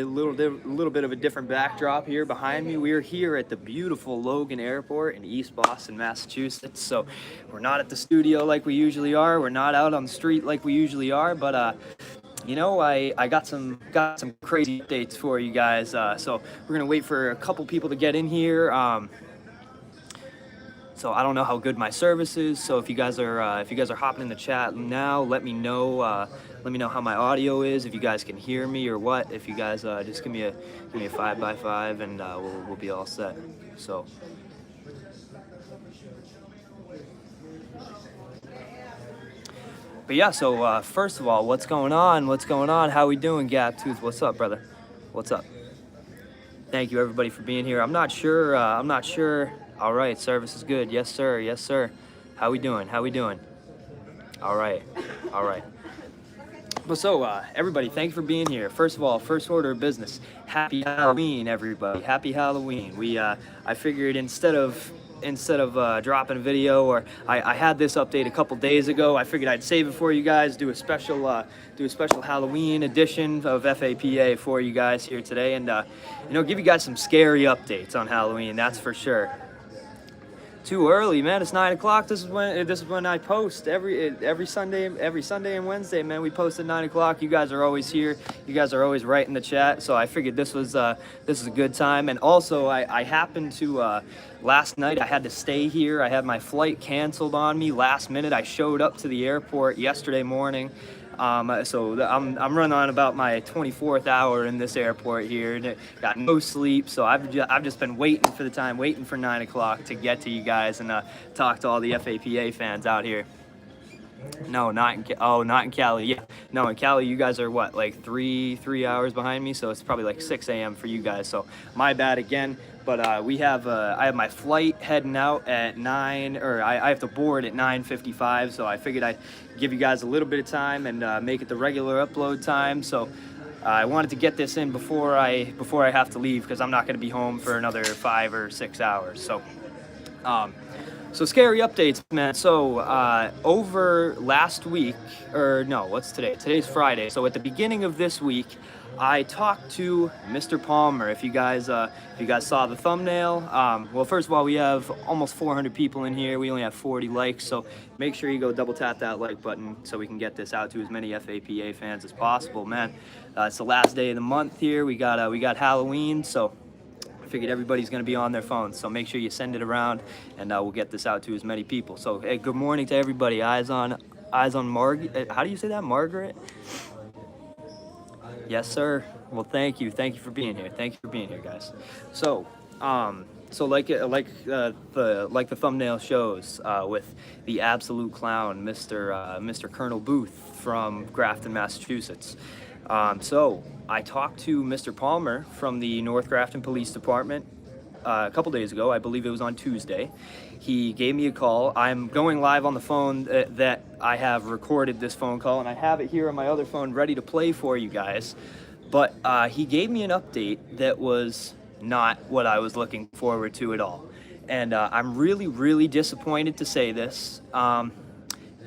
little bit of a different backdrop here behind me. We are here at the beautiful Logan Airport in East Boston, Massachusetts. So we're not at the studio like we usually are. We're not out on the street like we usually are. But I got some crazy updates for you guys. So we're gonna wait for a couple people to get in here. So I don't know how good my service is. So if you guys are hopping in the chat now, let me know. Let me know how my audio is. If you guys can hear me or what. If you guys just give me a 5x5 and we'll be all set. So. But yeah. So first of all, what's going on? What's going on? How we doing, Gap Tooth? What's up, brother? What's up? Thank you everybody for being here. I'm not sure. All right, service is good. Yes, sir. Yes, sir. How we doing? How we doing? All right. All right. But so, everybody, thank you for being here. First of all, first order of business. Happy Halloween, everybody. Happy Halloween. I figured instead of dropping a video, or I had this update a couple days ago. I figured I'd save it for you guys. Do a special Halloween edition of FAPA for you guys here today, and give you guys some scary updates on Halloween. That's for sure. Too early, man. It's 9 o'clock. This is when I post every Sunday and Wednesday, man. We post at 9 o'clock. You guys are always here. You guys are always right in the chat. So I figured this is a good time. And also, I happened to last night I had to stay here. I had my flight canceled on me last minute. I showed up to the airport yesterday morning. So I'm running on about my 24th hour in this airport here, and got no sleep. So I've just been waiting for 9 o'clock to get to you guys and talk to all the FAPA fans out here. No, not in Cali. Yeah, no, in Cali you guys are what, like three hours behind me, so it's probably like 6 a.m. for you guys. So my bad again. But I have my flight heading out at 9, or I have to board at 9:55. So I figured I'd give you guys a little bit of time and make it the regular upload time. So I wanted to get this in before I have to leave, because I'm not going to be home for another 5 or 6 hours. So. So scary updates, man. So over last week, or no, what's today? Today's Friday. So at the beginning of this week, I talked to Mr. Palmer. If you guys saw the thumbnail, well, first of all, we have almost 400 people in here. We only have 40 likes, so make sure you go double tap that like button so we can get this out to as many FAPA fans as possible, man. It's the last day of the month here. We got Halloween, so I figured everybody's going to be on their phones, so make sure you send it around, and we'll get this out to as many people. So, hey, good morning to everybody. Eyes on Margaret. How do you say that, Margaret? Yes, sir. Well, thank you for being here. Thank you for being here, guys. So, like the thumbnail shows, with the absolute clown, Mr. Colonel Booth from Grafton, Massachusetts. So I talked to Mr. Palmer from the North Grafton Police Department a couple days ago. I believe it was on Tuesday. He gave me a call. I'm going live on the phone that I have recorded this phone call, and I have it here on my other phone ready to play for you guys. But he gave me an update that was not what I was looking forward to at all. And I'm really, really disappointed to say this.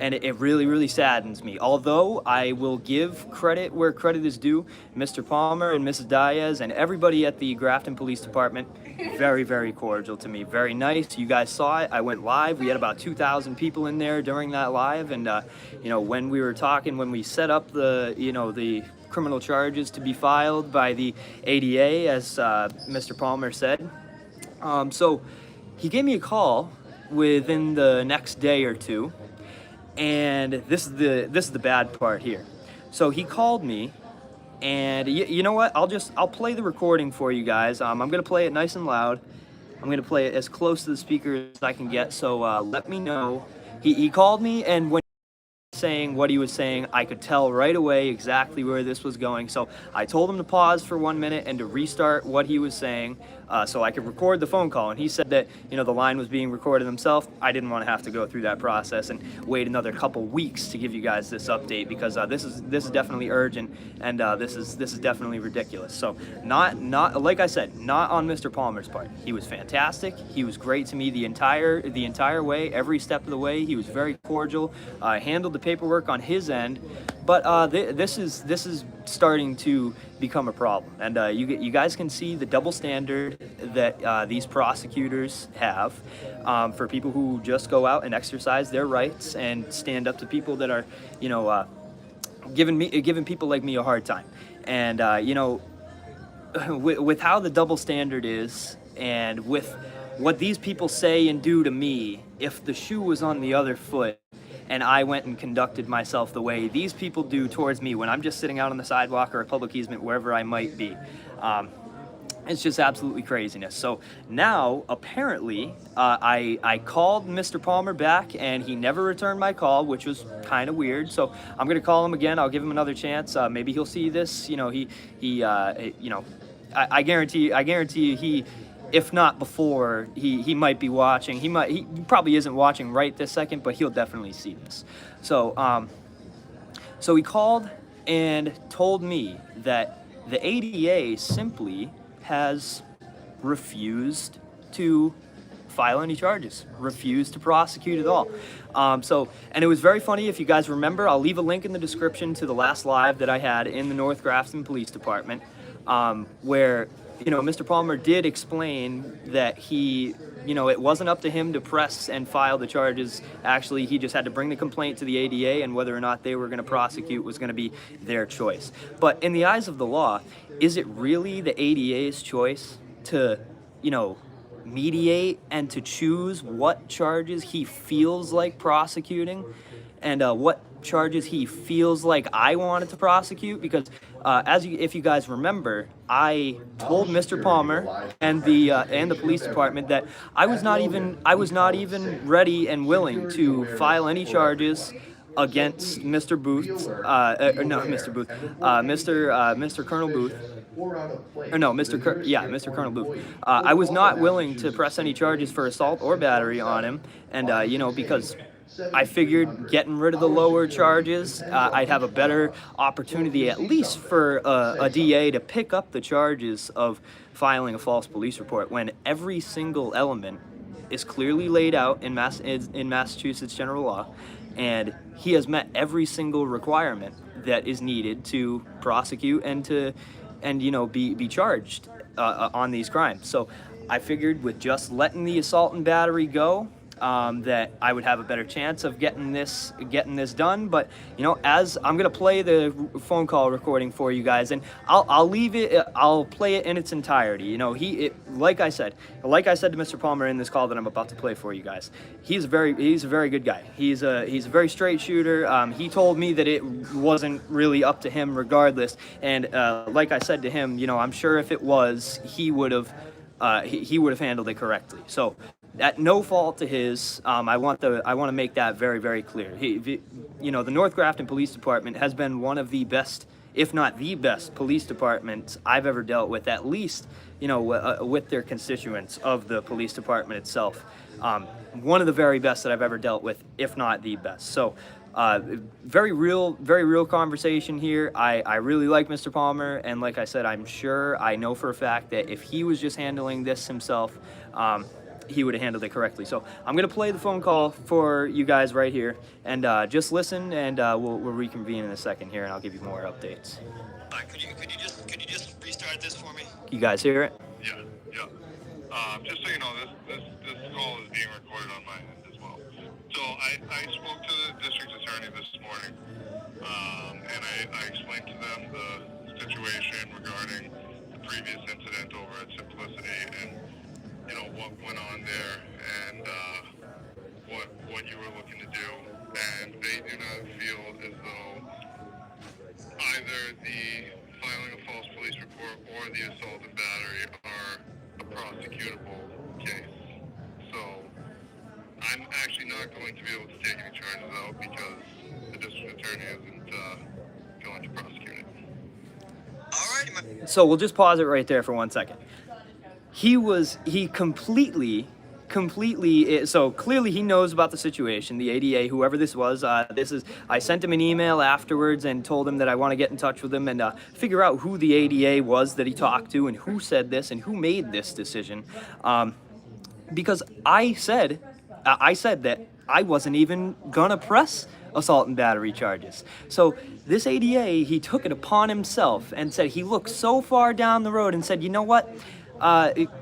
And it really, really saddens me. Although I will give credit where credit is due, Mr. Palmer and Mrs. Diaz and everybody at the Grafton Police Department, very, very cordial to me. Very nice. You guys saw it. I went live. We had about 2,000 people in there during that live. And, when we were talking, when we set up the criminal charges to be filed by the ADA, as Mr. Palmer said. So he gave me a call within the next day or two. And this is the bad part here. So he called me, and you know what? I'll play the recording for you guys. I'm gonna play it nice and loud. I'm gonna play it as close to the speaker as I can get. So let me know. He called me, and when saying what he was saying, I could tell right away exactly where this was going. So I told him to pause for 1 minute and to restart what he was saying, so I could record the phone call. And he said that the line was being recorded himself. I didn't want to have to go through that process and wait another couple weeks to give you guys this update, because this is definitely urgent, and this is definitely ridiculous. So not like I said, not on Mr. Palmer's part. He was fantastic. He was great to me the entire way, every step of the way. He was very cordial. Handled the paperwork on his end. But this is starting to become a problem, and you guys can see the double standard that these prosecutors have for people who just go out and exercise their rights and stand up to people that are, you know, giving people like me a hard time. And you know, with how the double standard is, and with what these people say and do to me, if the shoe was on the other foot and I went and conducted myself the way these people do towards me when I'm just sitting out on the sidewalk or a public easement, wherever I might be, it's just absolutely craziness. So now, apparently, I called Mr. Palmer back, and he never returned my call, which was kind of weird. So I'm gonna call him again. I'll give him another chance. Maybe he'll see this. You know, you know, I guarantee you, he, if not before, he might be watching. He probably isn't watching right this second, but he'll definitely see this. So so he called and told me that the ADA simply has refused to file any charges, refused to prosecute at all. And it was very funny. If you guys remember, I'll leave a link in the description to the last live that I had in the North Grafton Police Department, where, you know, Mr. Palmer did explain that he, you know, it wasn't up to him to press and file the charges. Actually, he just had to bring the complaint to the ADA, and whether or not they were going to prosecute was going to be their choice. But in the eyes of the law, is it really the ADA's choice to, you know, mediate and to choose what charges he feels like prosecuting and what charges he feels like I wanted to prosecute? Because if you guys remember, I told Mr. Palmer and the police department that I was not even ready and willing to file any charges against Mr. Booth, no, Mr. Booth, Mr. Colonel Booth, or no, Mr. Colonel Booth. I was not willing to press any charges for assault or battery on him, and you know, because I figured getting rid of the lower charges, I'd have a better opportunity, at least for a DA, to pick up the charges of filing a false police report when every single element is clearly laid out in Massachusetts general law, and he has met every single requirement that is needed to prosecute and you know, be charged on these crimes. So I figured with just letting the assault and battery go, that I would have a better chance of getting this done. But you know, as I'm gonna play the phone call recording for you guys, and I'll play it in its entirety. You know, like I said to Mr. Palmer in this call that I'm about to play for you guys, he's a very good guy. He's a very straight shooter. He told me that it wasn't really up to him regardless, and like I said to him, you know, I'm sure if it was, he would have handled it correctly. So at no fault to his, I want to make that very, very clear. You know, the North Grafton Police Department has been one of the best, if not the best, police departments I've ever dealt with. At least, you know, with their constituents of the police department itself. One of the very best that I've ever dealt with, if not the best. So, very real conversation here. I really like Mr. Palmer, and like I said, I know for a fact that if he was just handling this himself, he would have handled it correctly. So I'm gonna play the phone call for you guys right here, and just listen, and we'll reconvene in a second here, and I'll give you more updates. Could you just restart this for me? You guys hear it? Yeah. Just so you know, this call is being recorded on my end as well. So I spoke to the district attorney this morning, and I explained to them the situation regarding the previous incident over at Simplicity, and you know what went on there, and what you were looking to do, and they do not feel as though either the filing a false police report or the assault and battery are a prosecutable case. So I'm actually not going to be able to take any charges out because the district attorney isn't going to prosecute it. Alrighty. So we'll just pause it right there for 1 second. He completely, so clearly he knows about the situation, the ADA, whoever this was. I sent him an email afterwards and told him that I want to get in touch with him and figure out who the ADA was that he talked to and who said this and who made this decision. Because I said that I wasn't even gonna press assault and battery charges. So this ADA, he took it upon himself and said he looked so far down the road and said, you know what,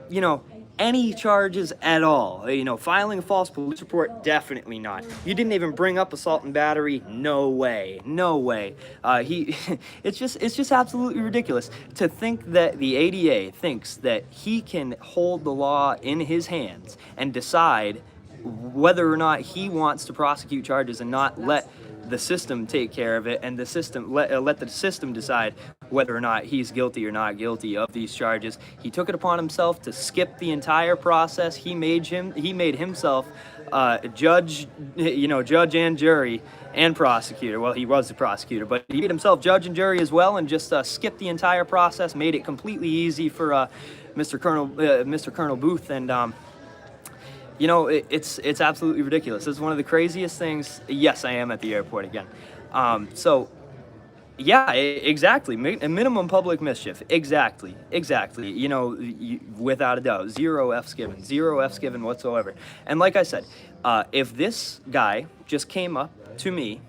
you know, any charges at all. You know, filing a false police report, definitely not. You didn't even bring up assault and battery, no way, no way. It's just absolutely ridiculous to think that the ADA thinks that he can hold the law in his hands and decide whether or not he wants to prosecute charges and not let the system take care of it, and the system let the system decide whether or not he's guilty or not guilty of these charges. He took it upon himself to skip the entire process. He made himself judge, you know, judge and jury and prosecutor. Well, he was the prosecutor, but he made himself judge and jury as well, and just skipped the entire process, made it completely easy for Mr. Colonel Booth, and you know, it's absolutely ridiculous. It's one of the craziest things. Yes, I am at the airport again. So, yeah, exactly. Minimum public mischief. Exactly. You know, without a doubt, zero F's given whatsoever. And like I said, if this guy just came up to me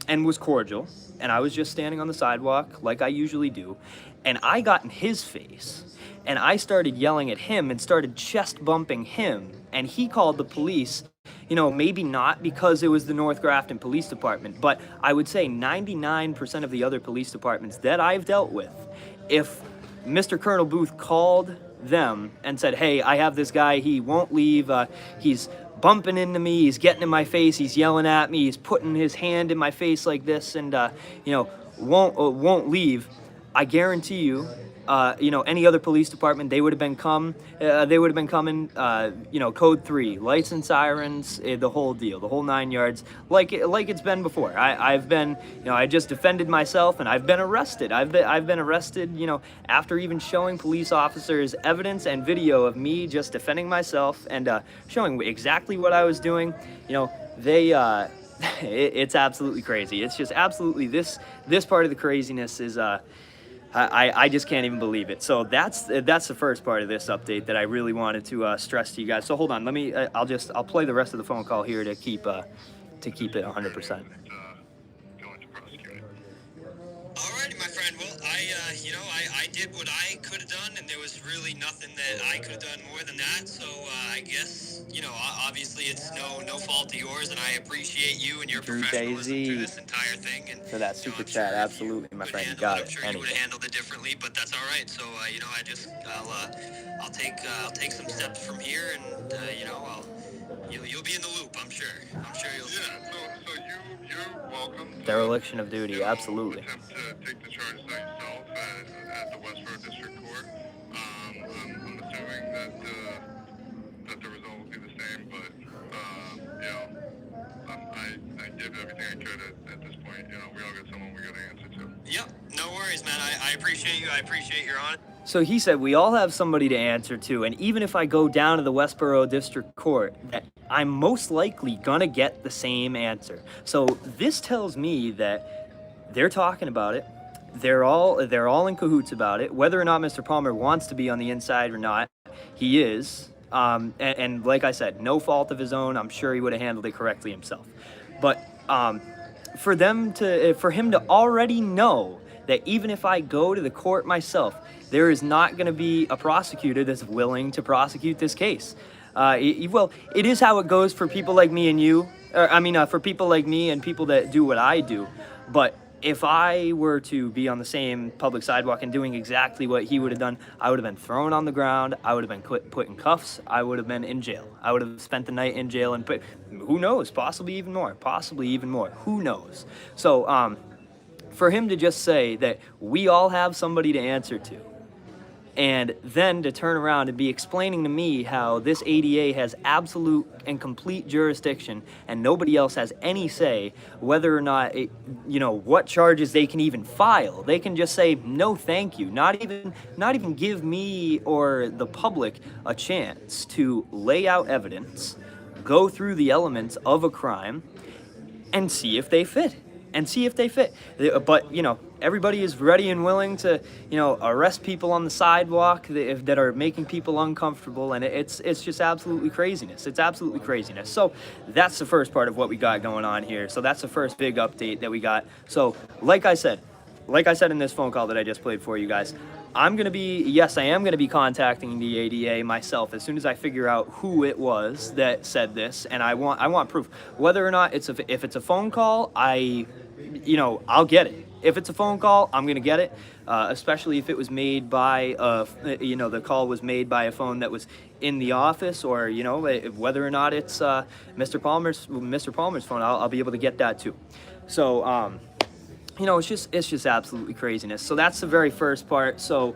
and was cordial, and I was just standing on the sidewalk like I usually do, and I got in his face, and I started yelling at him and started chest bumping him, and he called the police, you know, maybe not because it was the North Grafton Police Department, but I would say 99% of the other police departments that I've dealt with, if Mr. Colonel Booth called them and said, hey, I have this guy, he won't leave, he's bumping into me, he's getting in my face, he's yelling at me, he's putting his hand in my face like this, and, you know, won't leave, I guarantee you, you know, any other police department, they would have been coming, you know, code 3, lights and sirens, the whole deal, the whole 9 yards, like it's been before. I've been, you know, I just defended myself, and I've been arrested. I've been arrested, you know, after even showing police officers evidence and video of me just defending myself and showing exactly what I was doing. You know, they, it's absolutely crazy. It's just absolutely this part of the craziness is, I just can't even believe it. So that's the first part of this update that I really wanted to stress to you guys. So hold on, let me. I'll play the rest of the phone call here to keep it 100%. Going to prosecute it. Alrighty, my friend. Well, you know, I did what I could have done, and there was really nothing that I could have done more than that. So I guess, you know, obviously it's no fault of yours, and I appreciate you and your professionalism through this entire thing. And for that super chat, absolutely, my friend. You got it. I'm sure you would have handled it differently, but that's all right. So you know, I'll take some steps from here, and you know, you'll be in the loop. I'm sure you'll. Yeah. So you're welcome. Dereliction of duty, you know, absolutely. Attempt to take the charges on yourself at the Westboro District Court. I'm assuming that the result will be the same, but you know, I did everything I could at this point. You know, we all got someone we got to answer to. Yep, no worries, man. I appreciate you. I appreciate your honesty. So he said, we all have somebody to answer to, and even if I go down to the Westboro District Court, that I'm most likely gonna get the same answer. So this tells me that they're talking about it. They're all in cahoots about it. Whether or not Mr. Palmer wants to be on the inside or not, he is. And like I said, no fault of his own. I'm sure he would have handled it correctly himself. But for him to already know that even if I go to the court myself, there is not going to be a prosecutor that's willing to prosecute this case. Well, it is how it goes for people like me and you. For people like me and people that do what I do. But if I were to be on the same public sidewalk and doing exactly what he would have done, I would have been thrown on the ground. I would have been put in cuffs. I would have been in jail. I would have spent the night in jail and who knows, possibly even more. Who knows? So, for him to just say that we all have somebody to answer to, and then to turn around and be explaining to me how this ADA has absolute and complete jurisdiction and nobody else has any say whether or not, what charges they can even file. They can just say, no, thank you. Not even give me or the public a chance to lay out evidence, go through the elements of a crime, and see if they fit. and see if they fit. But, you know, everybody is ready and willing to, you know, arrest people on the sidewalk that are making people uncomfortable, and it's just absolutely craziness. It's absolutely craziness. So that's the first part of what we got going on here. So that's the first big update that we got. So like I said in this phone call that I just played for you guys, I am going to be contacting the ADA myself as soon as I figure out who it was that said this, and I want proof. Whether or not if it's a phone call, I'll get it. If it's a phone call, I'm going to get it, especially if it was made by, the call was made by a phone that was in the office, or, you know, whether or not it's Mr. Palmer's phone, I'll be able to get that too. So, you know, it's just absolutely craziness. So that's the very first part. So,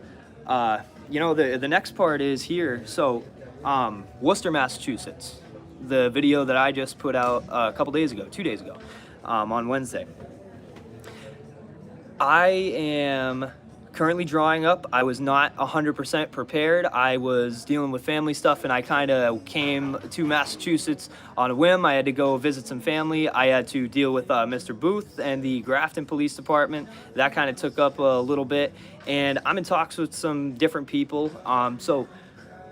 you know, the next part is here. So, Worcester, Massachusetts, the video that I just put out a couple days ago, 2 days ago, on Wednesday. I am currently drawing up. I was not 100% prepared. I was dealing with family stuff, and I kind of came to Massachusetts on a whim. I had to go visit some family. I had to deal with Mr. Booth and the Grafton Police Department. That kind of took up a little bit, and I'm in talks with some different people. So,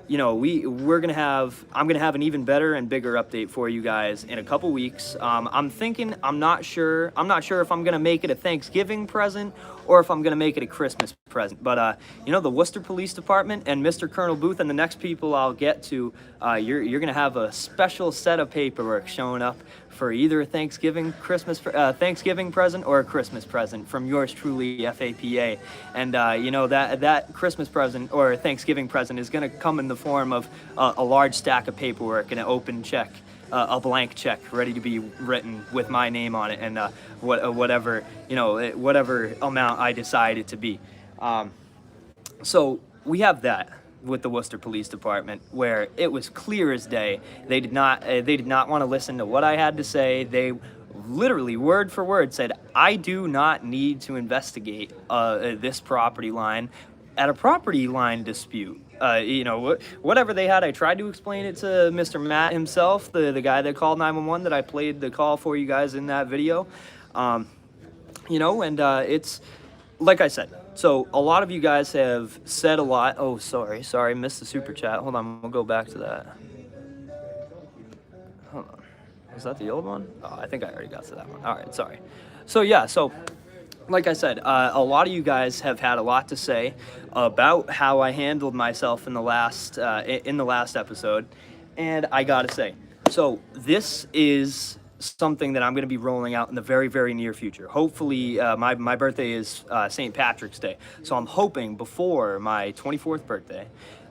you know, I'm gonna have an even better and bigger update for you guys in a couple weeks. I'm not sure if I'm gonna make it a Thanksgiving present or if I'm gonna make it a Christmas present. But you know, the Worcester Police Department and Mr. Colonel Booth and the next people I'll get to, you're gonna have a special set of paperwork showing up for either a Thanksgiving present or a Christmas present from yours truly, FAPA. And you know, that Christmas present or Thanksgiving present is gonna come in the form of a large stack of paperwork and an open check. A blank check ready to be written with my name on it, and whatever amount I decide it to be. So we have that with the Worcester Police Department, where it was clear as day. They did not want to listen to what I had to say. They literally word for word said, I do not need to investigate this property line at a property line dispute. You know, whatever they had, I tried to explain it to Mr. Matt himself, the guy that called 911 that I played the call for you guys in that video. You know, and it's like I said. So a lot of you guys have said a lot. Oh, sorry, missed the super chat. Hold on, we'll go back to that. Hold on. Was that the old one? Oh, I think I already got to that one. All right, sorry. So yeah, like I said, a lot of you guys have had a lot to say about how I handled myself in the last episode, and I gotta say, so this is something that I'm going to be rolling out in the very, very near future. Hopefully, my birthday is St. Patrick's Day, so I'm hoping before my 24th birthday,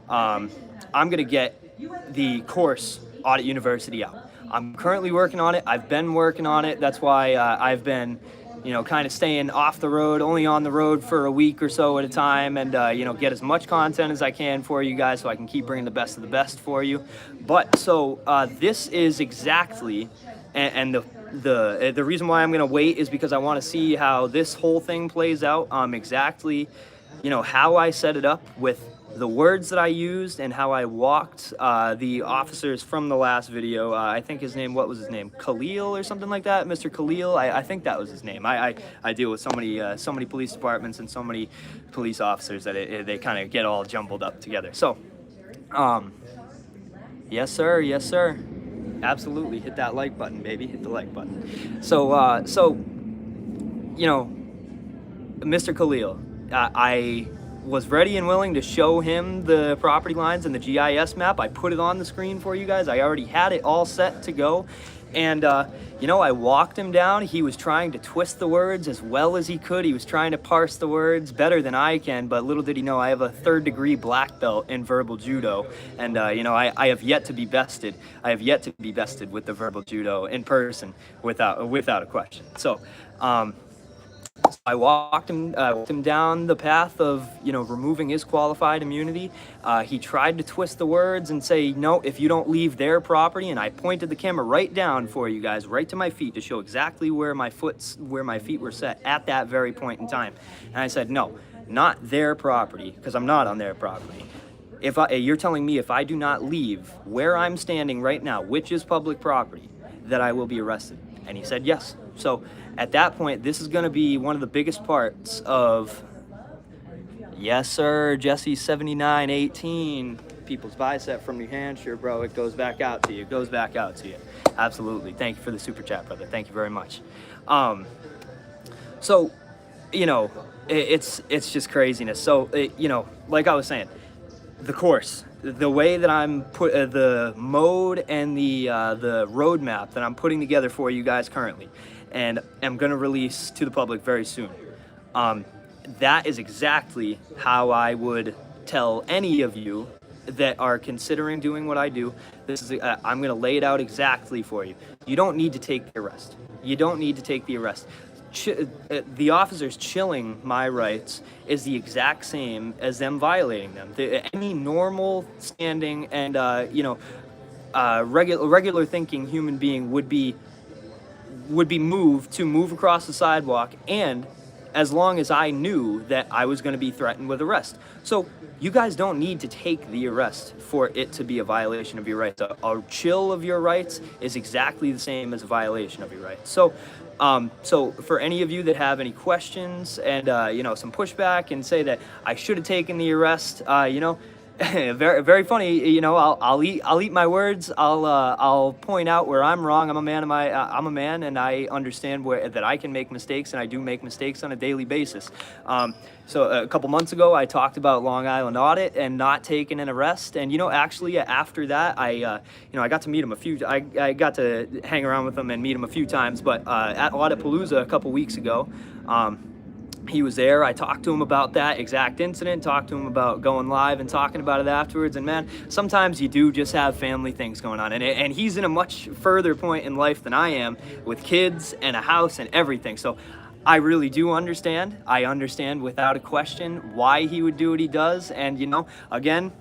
I'm going to get the course Audit University out. I'm currently working on it. I've been working on it. That's why I've been, you know, kind of staying off the road, only on the road for a week or so at a time, and you know, get as much content as I can for you guys so I can keep bringing the best of the best for you. But so this is exactly, and the reason why I'm going to wait is because I want to see how this whole thing plays out, exactly, you know, how I set it up with the words that I used and how I walked the officers from the last video. I think his name, what was his name? Khalil or something like that? Mr. Khalil, I think that was his name. I deal with so many police departments and so many police officers that they kind of get all jumbled up together. So, yes sir. Absolutely, hit that like button, baby. Hit the like button. So, you know, Mr. Khalil, I was ready and willing to show him the property lines and the GIS map. I put it on the screen for you guys. I already had it all set to go. And, you know, I walked him down. He was trying to twist the words as well as he could. He was trying to parse the words better than I can, but little did he know I have a 3rd degree black belt in verbal judo. And, you know, I have yet to be bested. I have yet to be bested with the verbal judo in person without a question. So, I walked him down the path of, you know, removing his qualified immunity. He tried to twist the words and say, no, if you don't leave their property, and I pointed the camera right down for you guys, right to my feet to show exactly where my feet were set at that very point in time. And I said, no, not their property, because I'm not on their property. You're telling me if I do not leave where I'm standing right now, which is public property, that I will be arrested. And he said yes. So at that point, this is going to be one of the biggest parts of, yes, sir, Jesse 7918, People's Bicep from New Hampshire, bro. It goes back out to you. It goes back out to you. Absolutely. Thank you for the super chat, brother. Thank you very much. So, you know, it's just craziness. So, you know, like I was saying, the course, the way that I'm put the mode and the roadmap that I'm putting together for you guys currently, and I'm gonna release to the public very soon. That is exactly how I would tell any of you that are considering doing what I do. This is I'm gonna lay it out exactly for you. You don't need to take the arrest. You don't need to take the arrest. The officers chilling my rights is the exact same as them violating them. Any normal standing and you know, regular thinking human being would be moved to move across the sidewalk, and as long as I knew that I was going to be threatened with arrest. So you guys don't need to take the arrest for it to be a violation of your rights. A chill of your rights is exactly the same as a violation of your rights. So so for any of you that have any questions and you know, some pushback and say that I should have taken the arrest, you know, very funny. You know, I'll eat my words. I'll point out where I'm wrong. I'm a man. I'm a man, and I understand that I can make mistakes, and I do make mistakes on a daily basis. So a couple months ago, I talked about Long Island Audit and not taking an arrest. And you know, actually, after that, you know, I got to meet him I got to hang around with him and meet him a few times. But at Auditpalooza a couple weeks ago, he was there. I talked to him about that exact incident, talked to him about going live and talking about it afterwards. And man, sometimes you do just have family things going on. And he's in a much further point in life than I am, with kids and a house and everything. So I really do understand. I understand without a question why he would do what he does. And, you know, again,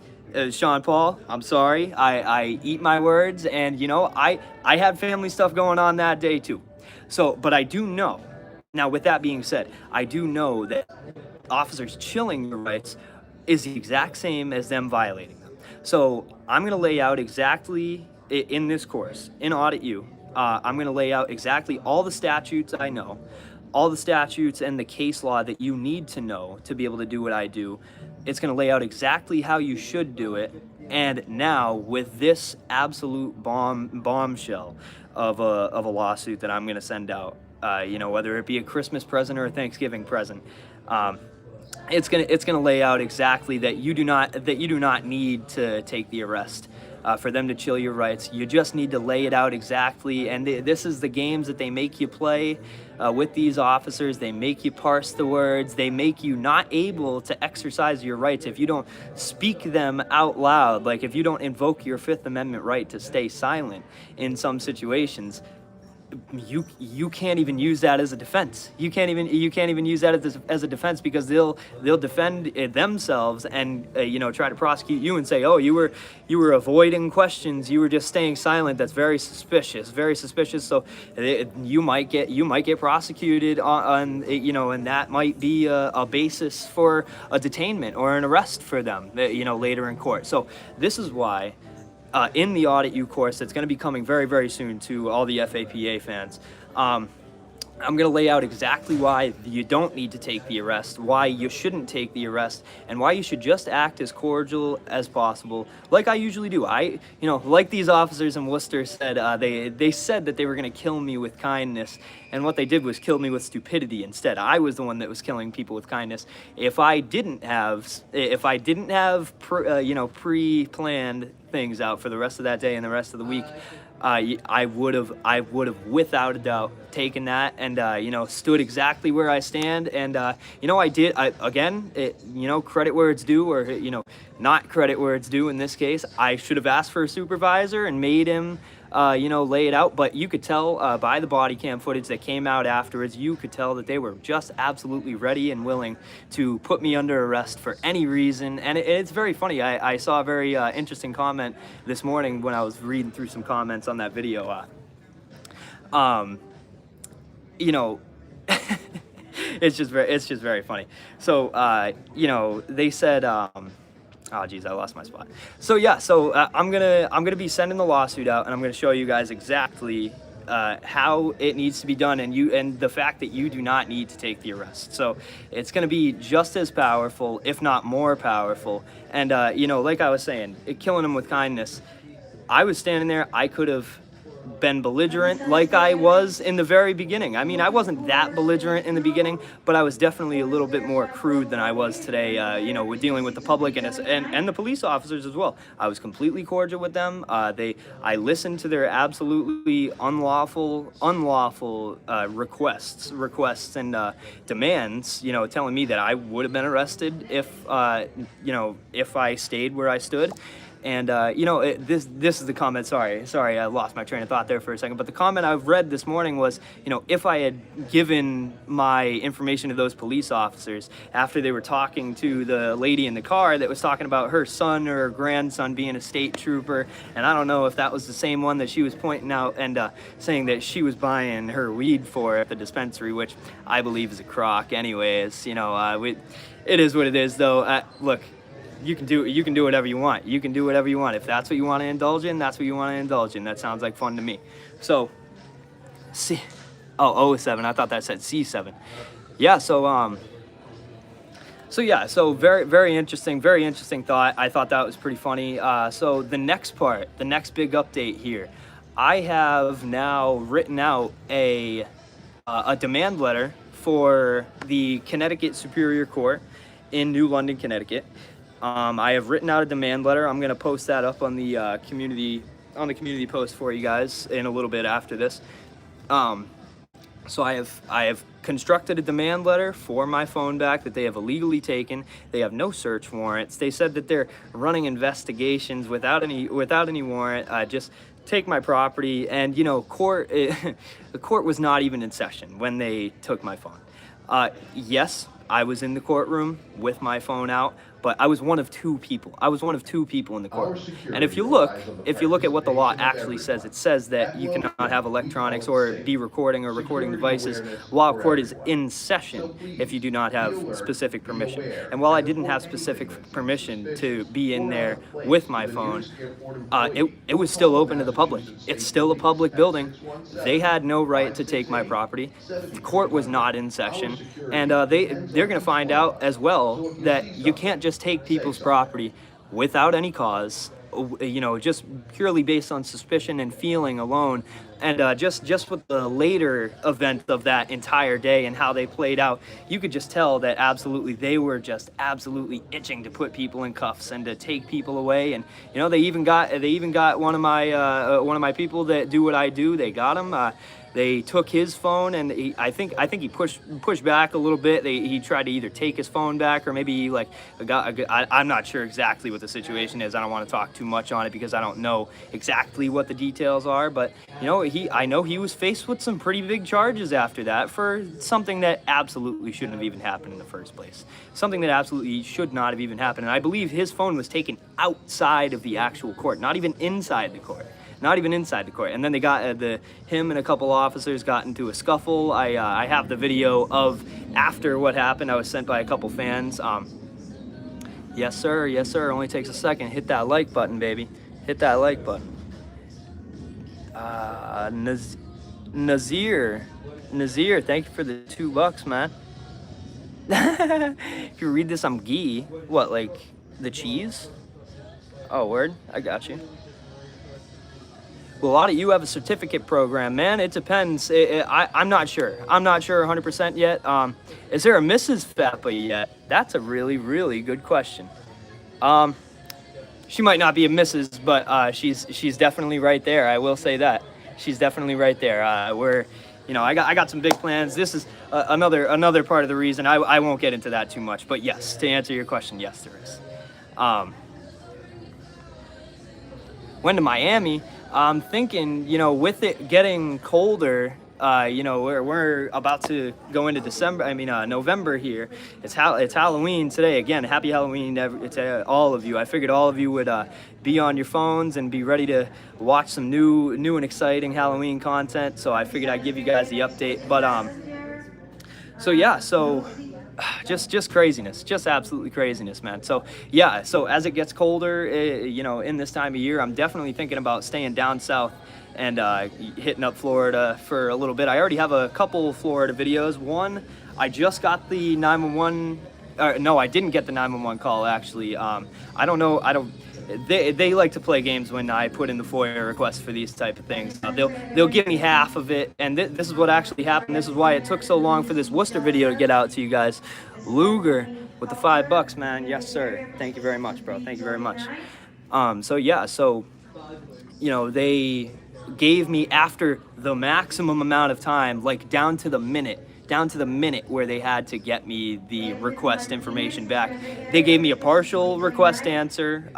Sean Paul, I'm sorry. I eat my words. And, you know, I had family stuff going on that day too. So, but I do know. Now, with that being said, I do know that officers chilling your rights is the exact same as them violating them. So I'm going to lay out exactly in this course, in Audit U, I'm going to lay out exactly all the statutes I know, all the statutes and the case law that you need to know to be able to do what I do. It's going to lay out exactly how you should do it. And now with this absolute bombshell of a lawsuit that I'm going to send out, you know, whether it be a Christmas present or a Thanksgiving present, it's gonna lay out exactly that you do not need to take the arrest for them to chill your rights. You just need to lay it out exactly. And this is the games that they make you play with these officers. They make you parse the words. They make you not able to exercise your rights if you don't speak them out loud. Like if you don't invoke your Fifth Amendment right to stay silent in some situations. You can't even use that as a defense. You can't even use that as a defense, because they'll defend themselves and you know, try to prosecute you and say, oh, you were avoiding questions, you were just staying silent. That's very suspicious, very suspicious. So you might get prosecuted on you know, and that might be a basis for a detainment or an arrest for them, you know, later in court. So this is why. In the Audit U course that's going to be coming very, very soon to all the FAPA fans, I'm going to lay out exactly why you don't need to take the arrest, why you shouldn't take the arrest, and why you should just act as cordial as possible, like I usually do. You know, like these officers in Worcester said, they said that they were going to kill me with kindness, and what they did was kill me with stupidity instead. I was the one that was killing people with kindness. If I didn't have you know, pre-planned things out for the rest of that day and the rest of the week, I would have without a doubt taken that and you know, stood exactly where I stand. And you know, you know, credit where it's due, or you know, not credit where it's due in this case. I should have asked for a supervisor and made him you know, lay it out. But you could tell by the body cam footage that came out afterwards, you could tell that they were just absolutely ready and willing to put me under arrest for any reason. And it's very funny. I saw a very interesting comment this morning when I was reading through some comments on that video. You know, it's just very funny. So you know, they said oh geez, I lost my spot. So yeah, so I'm gonna be sending the lawsuit out, and I'm gonna show you guys exactly how it needs to be done, and the fact that you do not need to take the arrest. So it's going to be just as powerful, if not more powerful. And you know, like I was saying, killing him with kindness. I was standing there. I could have been belligerent like I was in the very beginning. I mean, I wasn't that belligerent in the beginning, but I was definitely a little bit more crude than I was today, you know, with dealing with the public and the police officers as well. I was completely cordial with them. I listened to their absolutely unlawful requests and demands, you know, telling me that I would have been arrested if, you know, if I stayed where I stood. And you know, this is the comment. Sorry, I lost my train of thought there for a second. But the comment I've read this morning was, you know, if I had given my information to those police officers after they were talking to the lady in the car that was talking about her son or her grandson being a state trooper, and I don't know if that was the same one that she was pointing out and saying that she was buying her weed for at the dispensary, which I believe is a crock. Anyways, you know, it is what it is, though. Look. You can do whatever you want. You can do whatever you want. If that's what you want to indulge in, that's what you want to indulge in. That sounds like fun to me. So, O7. I thought that said C7. Yeah. So So very, very interesting thought. I thought that was pretty funny. So the next part, the next big update here, I have now written out a demand letter for the Connecticut Superior Court in New London, Connecticut. I have written out a demand letter. I'm going to post that up on the community post for you guys in a little bit after this. So I have constructed a demand letter for my phone back that they have illegally taken. They have no search warrants. They said that they're running investigations without any warrant. Just take my property, and you know, the court was not even in session when they took my phone. Yes, I was in the courtroom with my phone out, but I was one of two people. I was one of two people in the courtroom. And if you look at what the law actually says, it says that you cannot have electronics or be recording or recording devices while court is in session if you do not have specific permission. And while I didn't have specific permission to be in there with my phone, it was still open to the public. It's still a public building. They had no right to take my property. The court was not in session, and they're going to find out as well that you can't just take people's property without any cause, you know, just purely based on suspicion and feeling alone. And just with the later event of that entire day and how they played out, you could just tell that absolutely they were just absolutely itching to put people in cuffs and to take people away. And you know, they even got one of my people that do what I do. They got him. They took his phone, and I think he pushed back a little bit. He tried to either take his phone back, or maybe I'm not sure exactly what the situation is. I don't want to talk too much on it because I don't know exactly what the details are. But you know, I know he was faced with some pretty big charges after that for something that absolutely shouldn't have even happened in the first place. Something that absolutely should not have even happened. And I believe his phone was taken outside of the actual court, not even inside the court. Not even inside the court. And then they got him and a couple officers got into a scuffle. I have the video of after what happened. I was sent by a couple fans. Yes sir, only takes a second. Hit that like button, baby. Hit that like button. Nazir, thank you for the $2, man. If you read this, I'm Gee. What, like the cheese? Oh, word, I got you. Well, a lot of you have a certificate program, man. It depends. I'm not sure. I'm not sure 100% yet. Is there a Mrs. Fappa yet? That's a really, really good question. She might not be a Mrs., but she's definitely right there. I will say that. She's definitely right there. You know, I got some big plans. This is another part of the reason. I won't get into that too much. But yes, to answer your question, yes, there is. Went to Miami. I'm thinking, you know, with it getting colder, you know, we're about to go into November here. It's Halloween today. Again, happy Halloween to all of you. I figured all of you would be on your phones and be ready to watch some new and exciting Halloween content. So I figured I'd give you guys the update. But so just craziness, just absolutely craziness, man. So yeah, so as it gets colder, you know, in this time of year, I'm definitely thinking about staying down south and hitting up Florida for a little bit. I already have a couple Florida videos. One, I just got the 911. No, I didn't get the 911 call actually. I don't know. They like to play games when I put in the FOIA request for these type of things. They'll give me half of it, and this is what actually happened. This is why it took so long for this Worcester video to get out to you guys. Luger with the $5, man. Yes, sir. Thank you very much, bro. Thank you very much. So yeah, so you know, they gave me, after the maximum amount of time, like down to the minute where they had to get me the request information back. They gave me a partial request answer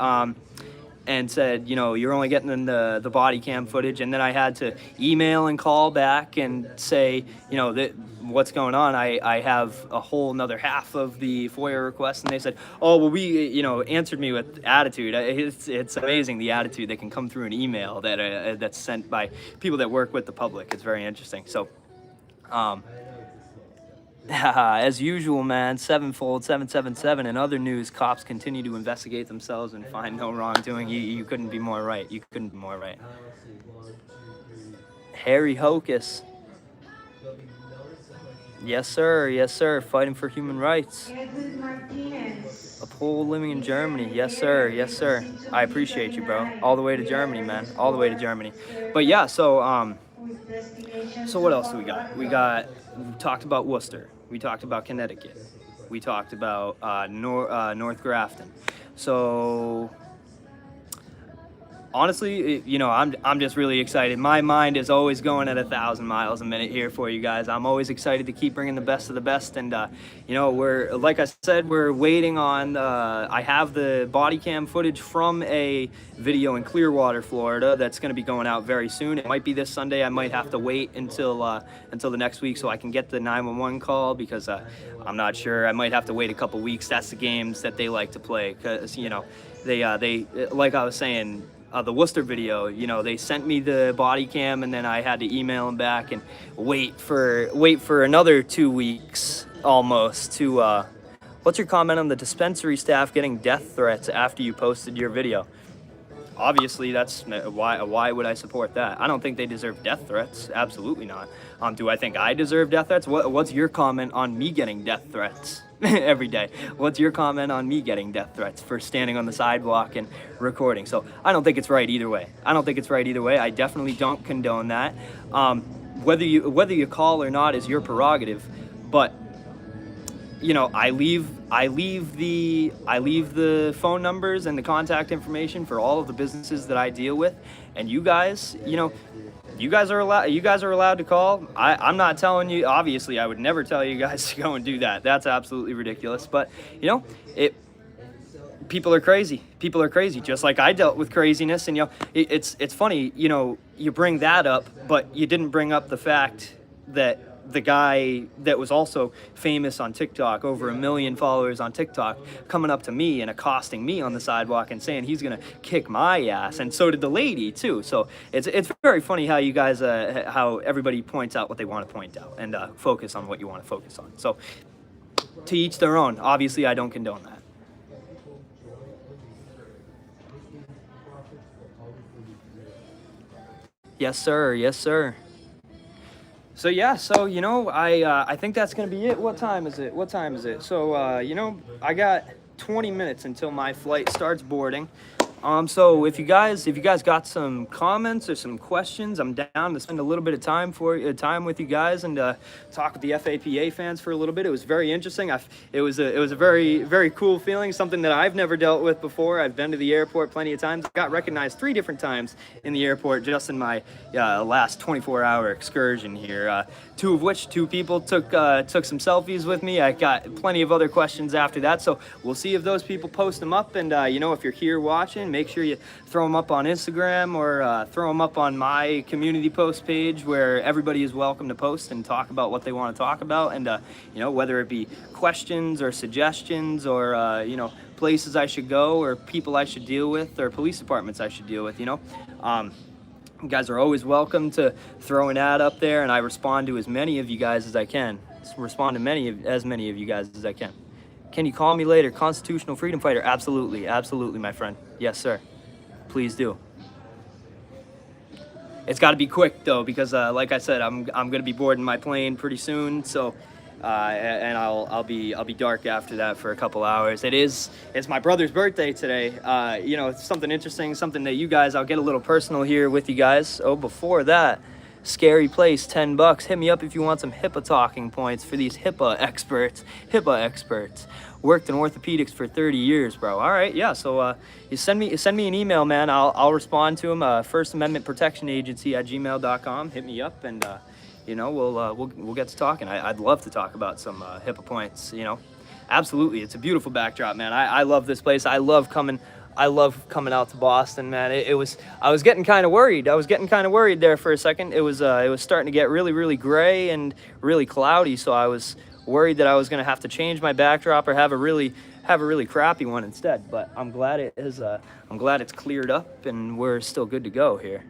and said, you know, you're only getting the body cam footage. And then I had to email and call back and say, you know, what's going on? I have a whole another half of the FOIA request. And they said, oh, well, we, you know, answered me with attitude. It's amazing the attitude that can come through an email that's sent by people that work with the public. It's very interesting. So, as usual, man, Sevenfold 777. In other news, cops continue to investigate themselves and find no wrongdoing. You couldn't be more right. You couldn't be more right. Harry Hocus. Yes, sir. Yes, sir. Fighting for human rights. A Pole living in Germany. Yes, sir. Yes, sir. I appreciate you, bro. All the way to Germany, man. All the way to Germany. But yeah, so what else do we got? We talked about Worcester. We talked about Connecticut. We talked about North Grafton. So honestly, you know, I'm just really excited. My mind is always going at 1,000 miles a minute here for you guys. I'm always excited to keep bringing the best of the best. And you know, like I said, we're waiting on. I have the body cam footage from a video in Clearwater, Florida, that's going to be going out very soon. It might be this Sunday. I might have to wait until the next week so I can get the 911 call, because I'm not sure. I might have to wait a couple weeks. That's the games that they like to play, because you know, they like I was saying. The Worcester video, you know, they sent me the body cam, and then I had to email them back and wait for another 2 weeks almost to. What's your comment on the dispensary staff getting death threats after you posted your video? Obviously, that's why would I support that? I don't think they deserve death threats. Absolutely not. Do I think I deserve death threats? What's your comment on me getting death threats every day? What's your comment on me getting death threats for standing on the sidewalk and recording? So I don't think it's right either way. I definitely don't condone that. Whether you call or not is your prerogative, but you know, I leave the phone numbers and the contact information for all of the businesses that I deal with, and you guys, you know, you guys are allowed to call. I'm not telling you. Obviously, I would never tell you guys to go and do that. That's absolutely ridiculous. But you know, people are crazy. People are crazy. Just like I dealt with craziness, and you know, it's funny. You know, you bring that up, but you didn't bring up the fact that the guy that was also famous on TikTok, over 1 million followers on TikTok, coming up to me and accosting me on the sidewalk and saying he's gonna kick my ass, and so did the lady too. So it's very funny how you guys, how everybody points out what they want to point out and focus on what you want to focus on. So to each their own. Obviously, I don't condone that. Yes, sir. Yes, sir. So yeah, so you know, I think that's gonna be it. What time is it? So you know, I got 20 minutes until my flight starts boarding. So if you guys got some comments or some questions, I'm down to spend a little bit of time with you guys and talk with the FAPA fans for a little bit. It was very interesting. It was a very, very cool feeling, something that I've never dealt with before. I've been to the airport plenty of times. I got recognized 3 different times in the airport just in my last 24-hour excursion here. 2 of which 2 people took some selfies with me. I got plenty of other questions after that, so we'll see if those people post them up. And you know, if you're here watching, make sure you throw them up on Instagram or throw them up on my community post page, where everybody is welcome to post and talk about what they want to talk about. And you know, whether it be questions or suggestions or you know, places I should go or people I should deal with or police departments I should deal with, you know. You guys are always welcome to throw an ad up there, and I respond to as many of you guys as I can. respond to as many of you guys as I can. Can you call me later? Constitutional freedom fighter. Absolutely, absolutely, my friend. Yes, sir. Please do. It's got to be quick though, because like I said, I'm gonna be boarding my plane pretty soon. So, and I'll be dark after that for a couple hours. It's my brother's birthday today. You know, it's something interesting, something that you guys. I'll get a little personal here with you guys. Oh, before that. Scary place, $10. Hit me up if you want some HIPAA talking points for these HIPAA experts. HIPAA experts. Worked in orthopedics for 30 years, bro. All right, yeah. So you send me an email, man. I'll respond to them. First Amendment Protection Agency at gmail.com. Hit me up, and you know, we'll get to talking. I'd love to talk about some HIPAA points. You know, absolutely. It's a beautiful backdrop, man. I love this place. I love coming out to Boston, man. I was getting kind of worried. There for a second. It was starting to get really, really gray and really cloudy. So I was worried that I was going to have to change my backdrop or have a really crappy one instead. But I'm glad it's cleared up and we're still good to go here.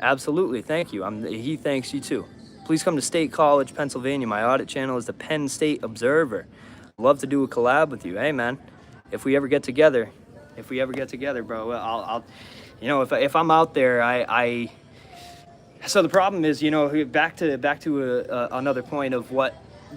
Absolutely. Thank you. He thanks you too. Please come to State College, Pennsylvania. My audit channel is the Penn State Observer. Love to do a collab with you. Hey, man, if we ever get together, bro, I'll you know, if I'm out there, so the problem is, you know, back to another point of what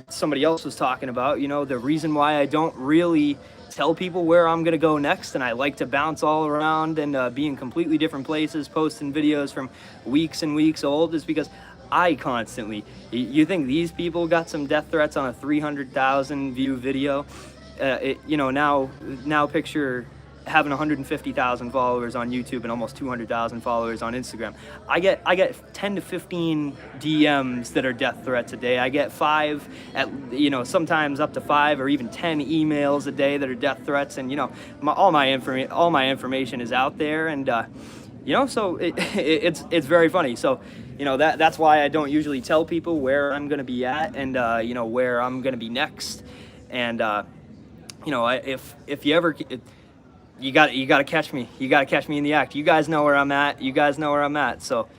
somebody else was talking about, you know, the reason why I don't really tell people where I'm gonna go next, and I like to bounce all around and be in completely different places, posting videos from weeks and weeks old, is because I constantly, you think these people got some death threats on a 300,000 view video? You know, now picture having 150,000 followers on YouTube and almost 200,000 followers on Instagram. I get 10 to 15 DMs that are death threats a day. I get 5 you know, sometimes up to 5 or even 10 emails a day that are death threats. And you know, all my information is out there, and you know, so it's very funny. So you know, that's why I don't usually tell people where I'm gonna be at, and you know, where I'm gonna be next. And you know, if you ever you got to catch me. You got to catch me in the act. You guys know where I'm at. So,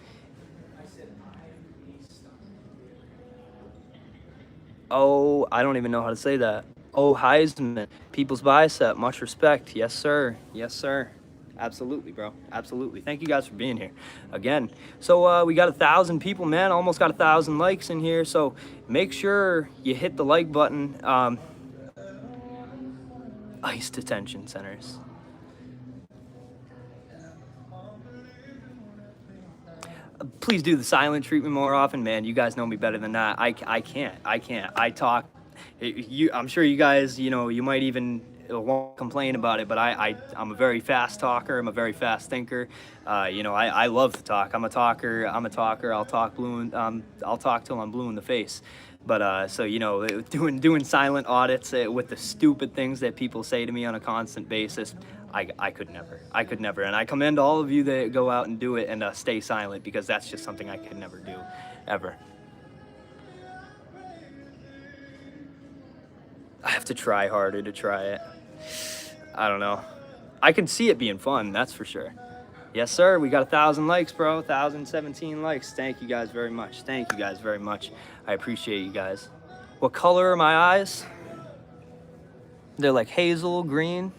oh, I don't even know how to say that. Oh, Heisman, People's Bicep, much respect. Yes, sir. Yes, sir. Absolutely, bro. Absolutely. Thank you guys for being here again. So we got 1,000 people, man. Almost got 1,000 likes in here. So make sure you hit the like button. ICE detention centers. Please do the silent treatment more often, man. You guys know me better than that. I can't. I talk. I'm sure you guys, you know, you might even won't complain about it, but I'm a very fast talker. I'm a very fast thinker. You know, I love to talk. I'm a talker. I'll talk till I'm blue in the face. But so, you know, doing silent audits with the stupid things that people say to me on a constant basis, I could never. And I commend all of you that go out and do it and stay silent, because that's just something I could never do, ever. I have to try harder to try it. I don't know. I can see it being fun, that's for sure. Yes, sir. We got 1,000 likes, bro. 1,017 likes. Thank you guys very much. Thank you guys very much. I appreciate you guys. What color are my eyes? They're like hazel, green.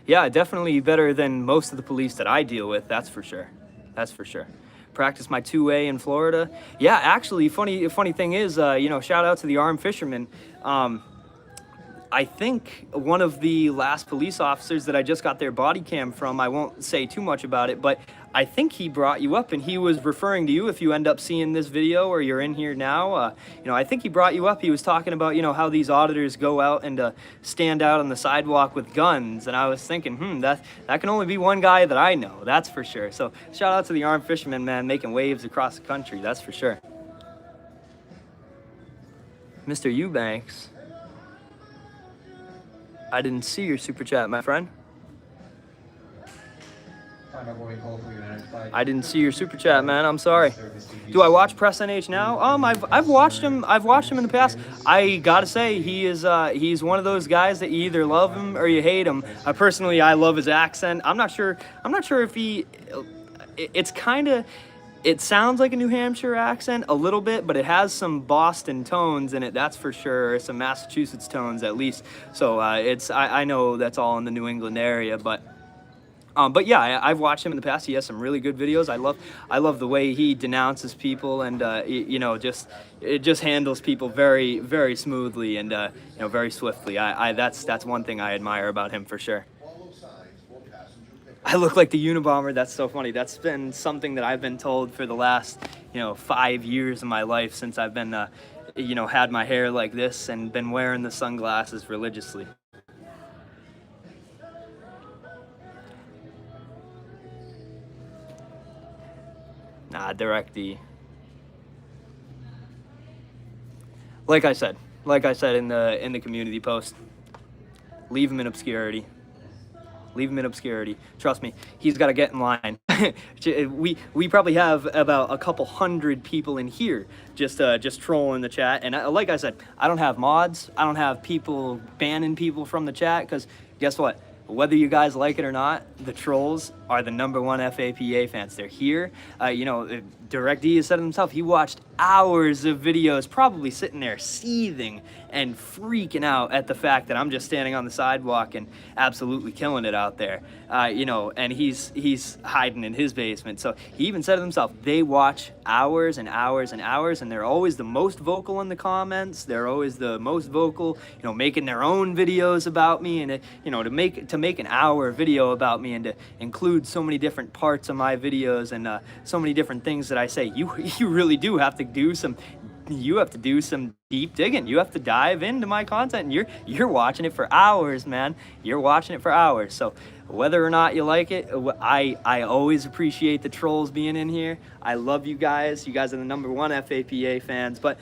Yeah, definitely better than most of the police that I deal with. That's for sure. That's for sure. Practice my 2A in Florida. Yeah, actually, funny thing is, you know, shout out to the armed fishermen. I think one of the last police officers that I just got their body cam from, I won't say too much about it, but I think he brought you up, and he was referring to you if you end up seeing this video or you're in here now. You know, I think he brought you up. He was talking about, you know, how these auditors go out and stand out on the sidewalk with guns, and I was thinking, that can only be one guy that I know, that's for sure. So shout out to the armed fishermen, man, making waves across the country, that's for sure. Mr. Eubanks. I didn't see your super chat, my friend. I didn't see your super chat, man. I'm sorry. Do I watch Press NH now? I've watched him. I've watched him in the past. I gotta say, he's one of those guys that you either love him or you hate him. Personally, I love his accent. I'm not sure if he. it's kind of, it sounds like a New Hampshire accent a little bit, but it has some Boston tones in it, that's for sure, some Massachusetts tones at least. So I know that's all in the New England area, but yeah, I've watched him in the past. He has some really good videos. I love the way he denounces people, and you know, it just handles people very, very smoothly and you know, very swiftly. That's one thing I admire about him for sure. I look like the Unabomber. That's so funny. That's been something that I've been told for the last, you know, 5 years of my life since I've been, you know, had my hair like this and been wearing the sunglasses religiously. Nah, Direct D. Like I said in the community post, leave him in obscurity. Leave him in obscurity. Trust me, he's got to get in line. we probably have about a couple hundred people in here just trolling the chat. And like I said, I don't have mods. I don't have people banning people from the chat, because guess what? Whether you guys like it or not, the trolls are the #1 FAPA fans. They're here. You know, Direct D has said it himself. He watched hours of videos, probably sitting there seething and freaking out at the fact that I'm just standing on the sidewalk and absolutely killing it out there. You know, and he's hiding in his basement. So he even said it himself. They watch hours and hours and hours, and they're always the most vocal in the comments. They're always the most vocal, you know, making their own videos about me. And you know, to make an hour video about me and to include so many different parts of my videos and so many different things that I say, you really do have to do some deep digging. You have to dive into my content, and you're watching it for hours, man. You're watching it for hours. So whether or not you like it, I always appreciate the trolls being in here. I love you guys. You guys are the #1 FAPA fans. But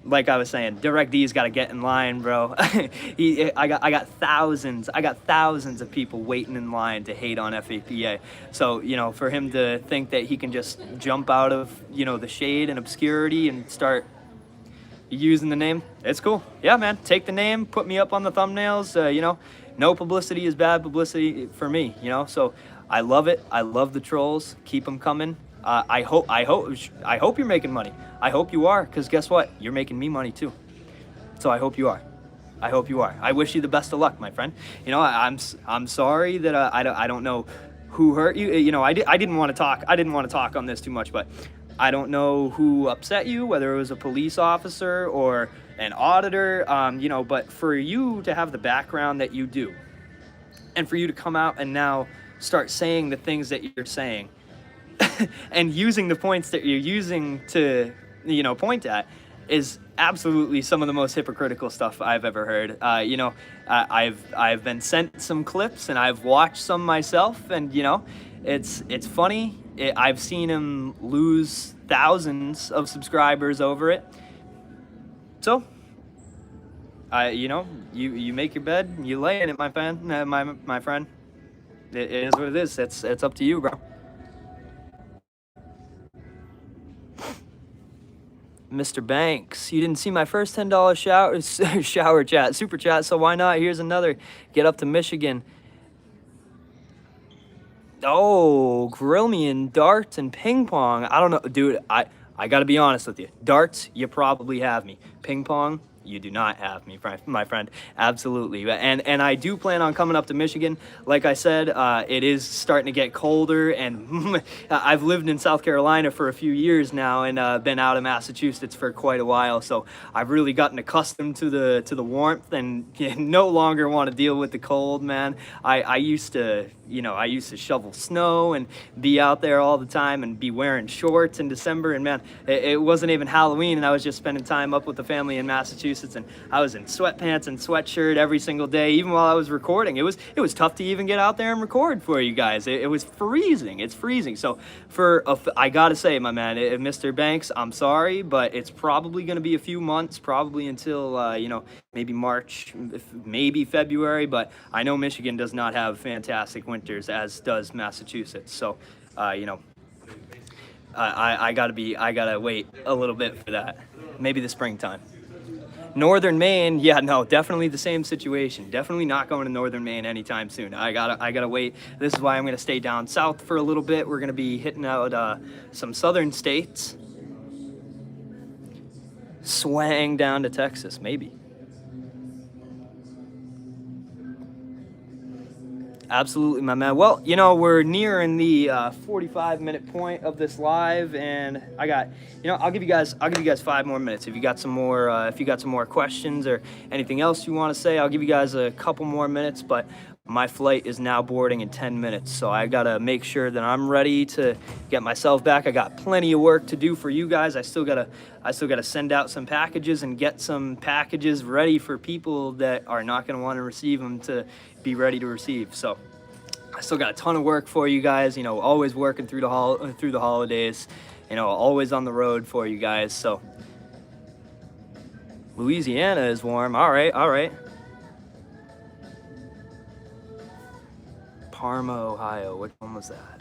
like I was saying, Direct D's got to get in line, bro. I got thousands of people waiting in line to hate on FAPA. So, you know, for him to think that he can just jump out of, you know, the shade and obscurity and start using the name, it's cool. Yeah, man, take the name, put me up on the thumbnails. You know, no publicity is bad publicity for me, you know. So I love it. I love the trolls. Keep them coming. I hope you're making money. I hope you are, because guess what? You're making me money too. So I hope you are. I hope you are. I wish you the best of luck, my friend. You know, I'm sorry that I don't know who hurt you. You know, I didn't want to talk. I didn't want to talk on this too much, but I don't know who upset you, whether it was a police officer or an auditor. You know, but for you to have the background that you do, and for you to come out and now start saying the things that you're saying, and using the points that you're using to, you know, point at, is absolutely some of the most hypocritical stuff I've ever heard. You know, I've been sent some clips and I've watched some myself, and you know, it's funny. I've seen him lose thousands of subscribers over it. So, you know, you make your bed, you lay in it, my friend. My friend. It is what it is. It's up to you, bro. Mr. Banks, you didn't see my first $10 shower chat, super chat, so why not? Here's another. Get up to Michigan. Oh, grill me in darts and ping pong. I don't know, dude. I gotta be honest with you. Darts, you probably have me. Ping pong, you do not have me, my friend. Absolutely. And I do plan on coming up to Michigan. Like I said, it is starting to get colder, and I've lived in South Carolina for a few years now, and been out of Massachusetts for quite a while. So I've really gotten accustomed to the warmth, and no longer want to deal with the cold, man. I used to, you know, I used to shovel snow and be out there all the time and be wearing shorts in December. And man, it wasn't even Halloween, and I was just spending time up with the family in Massachusetts, and I was in sweatpants and sweatshirt every single day, even while I was recording. It was tough to even get out there and record for you guys. It was freezing. It's freezing. So I gotta say, my man, Mr. Banks, I'm sorry, but it's probably gonna be a few months, probably until you know, maybe March, maybe February. But I know Michigan does not have fantastic winters, as does Massachusetts. So you know, I gotta wait a little bit for that. Maybe the springtime. Northern Maine, yeah, no, definitely the same situation. Definitely not going to Northern Maine anytime soon. I gotta wait. This is why I'm gonna stay down south for a little bit. We're gonna be hitting out some southern states. Swang down to Texas, maybe. Absolutely, my man. Well, you know, we're nearing the 45-minute point of this live, and I got, you know, I'll give you guys 5 more minutes. If you got some more questions or anything else you want to say, I'll give you guys a couple more minutes. But my flight is now boarding in 10 minutes, so I gotta make sure that I'm ready to get myself back. I got plenty of work to do for you guys. I still gotta send out some packages and get some packages ready for people that are not gonna want to receive them to be ready to receive. So I still got a ton of work for you guys. You know, always working through the holidays. You know, always on the road for you guys. So Louisiana is warm. All right. Parma, Ohio. Which one was that?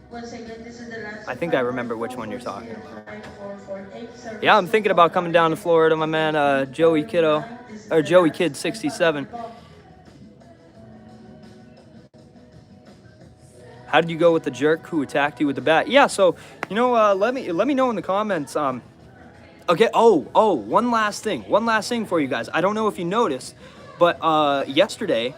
Once again, this is the last. I think I remember which one you're talking about. Yeah, I'm thinking about coming down to Florida, my man. Joey Kid 67. How did you go with the jerk who attacked you with the bat? Yeah, so, you know, let me know in the comments. Okay, one last thing for you guys. I don't know if you noticed, but yesterday,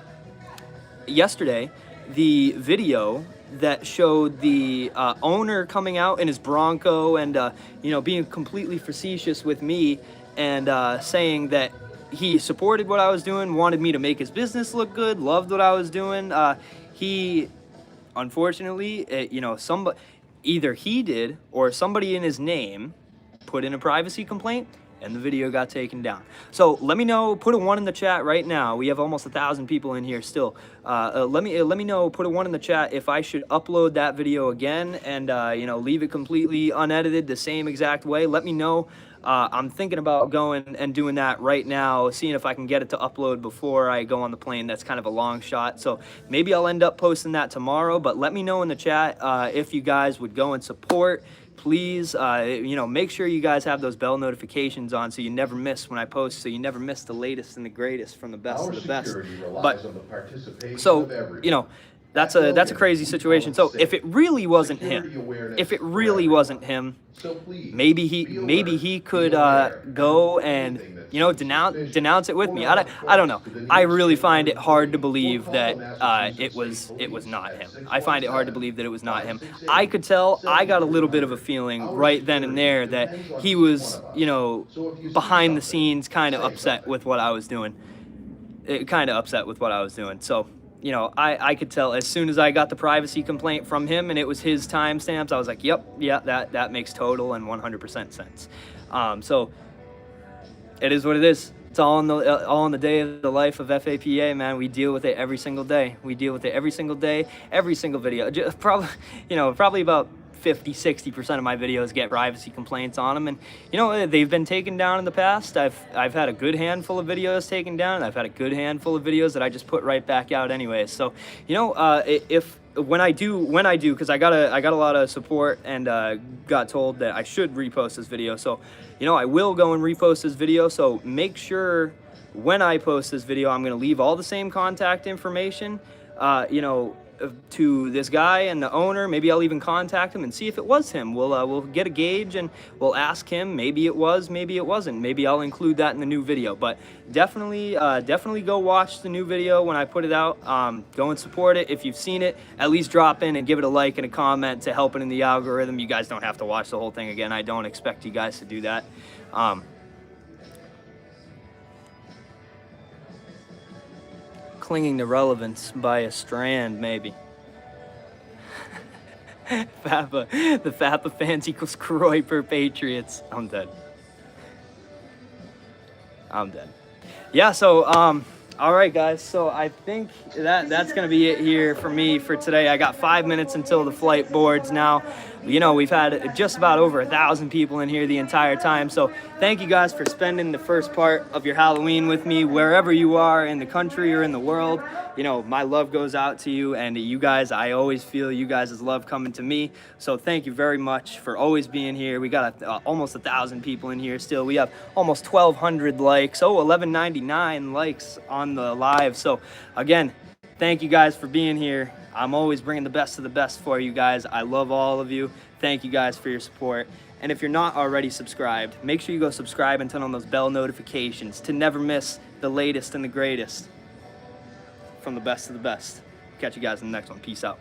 the video that showed the owner coming out in his Bronco and, you know, being completely facetious with me and saying that he supported what I was doing, wanted me to make his business look good, loved what I was doing. He... Unfortunately, you know, either he did or somebody in his name put in a privacy complaint and the video got taken down. So let me know, put a 1 in the chat right now. We have almost 1,000 people in here still. Let me know, put a 1 in the chat if I should upload that video again and, you know, leave it completely unedited the same exact way. Let me know. I'm thinking about going and doing that right now, seeing if I can get it to upload before I go on the plane. That's kind of a long shot, so maybe I'll end up posting that tomorrow, but let me know in the chat if you guys would go and support. Please, you know, make sure you guys have those bell notifications on so you never miss when I post, so you never miss the latest and the greatest from the best of the best. But, so, you know, that's a crazy situation. So if it really wasn't him, maybe he could go and, you know, denounce it with me. I don't know. I really find it hard to believe that it was not him. I find it hard to believe that it was not him. I could tell. I got a little bit of a feeling right then and there that he was, you know, behind the scenes kind of upset with what I was doing. So, you know, I could tell as soon as I got the privacy complaint from him and it was his timestamps, I was like, yep, yeah, that makes total and 100% sense. So it is what it is. It's all in the day of the life of FAPA, man. We deal with it every single day. Every single video. Probably about 50-60% of my videos get privacy complaints on them, and you know, they've been taken down in the past. I've had a good handful of videos taken down, and I've had a good handful of videos that I just put right back out anyway. So, you know, when I do, because I got a lot of support and got told that I should repost this video. So, you know, I will go and repost this video. So make sure when I post this video, I'm gonna leave all the same contact information, you know, to this guy and the owner. Maybe I'll even contact him and see if it was him. We'll get a gauge and we'll ask him. Maybe it was, maybe it wasn't. Maybe I'll include that in the new video. But definitely go watch the new video when I put it out. Go and support it. If you've seen it, at least drop in and give it a like and a comment to help it in the algorithm. You guys don't have to watch the whole thing again. I don't expect you guys to do that. Clinging to relevance by a strand, maybe. The FAPA fans equals Croy per Patriots. I'm dead. Yeah, so, all right, guys. So I think that's going to be it here for me for today. I got 5 minutes until the flight boards now. you know, we've had just about over 1,000 people in here the entire time. So thank you guys for spending the first part of your Halloween with me, wherever you are in the country or in the world. You know, my love goes out to you, and you guys, I always feel you guys' love coming to me. So thank you very much for always being here. We got almost 1,000 people in here still. We have almost 1,200 likes. 1,199 likes on the live. So again, thank you guys for being here. I'm always bringing the best of the best for you guys. I love all of you. Thank you guys for your support. And if you're not already subscribed, make sure you go subscribe and turn on those bell notifications to never miss the latest and the greatest from the best of the best. Catch you guys in the next one. Peace out.